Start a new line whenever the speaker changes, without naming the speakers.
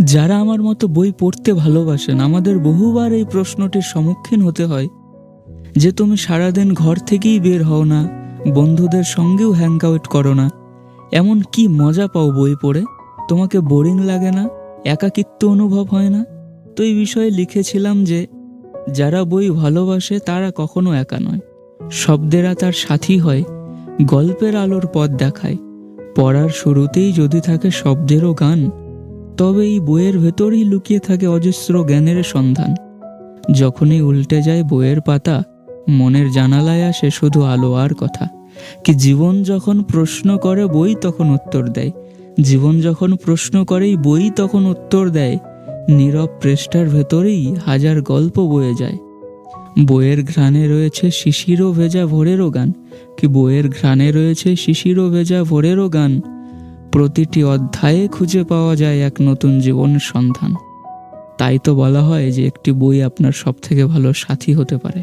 যারা আমার মতো বই পড়তে ভালোবাসেন, আমাদের বহুবার এই প্রশ্নটির সম্মুখীন হতে হয় যে তুমি সারাদিন ঘর থেকেই বের হও না, বন্ধুদের সঙ্গেও হ্যাং আউট করো না, এমন কি মজা পাও বই পড়ে? তোমাকে বোরিং লাগে না? একাকিত্ব অনুভব হয় না? তো এই বিষয়ে লিখেছিলাম যে যারা বই ভালোবাসে তারা কখনো একা নয়। শব্দেরা তার সাথী হয়, গল্পের আলোর পথ দেখায়। পড়ার শুরুতেই যদি থাকে শব্দেরও গান, তবে এই বইয়ের ভেতরেই লুকিয়ে থাকে অজস্র জ্ঞানের সন্ধান। যখনই উল্টে যায় বইয়ের পাতা, মনের জানালায় আসে শুধু আলো আর কথা। কি জীবন যখন প্রশ্ন করে বই তখন উত্তর দেয়, জীবন যখন প্রশ্ন করেই বই তখন উত্তর দেয়। নীরব পৃষ্ঠার ভেতরেই হাজার গল্প বয়ে যায়। বইয়ের ঘ্রাণে রয়েছে শিশিরও ভেজা ভোরেরও গান, কি বইয়ের ঘ্রাণে রয়েছে শিশিরও ভেজা ভোরেরও গান। প্রতিটি অধ্যায়ে খুঁজে পাওয়া যায় এক নতুন জীবনের সন্ধান। তাই তো বলা হয় যে একটি বই আপনার সবথেকে ভালো সাথী হতে পারে।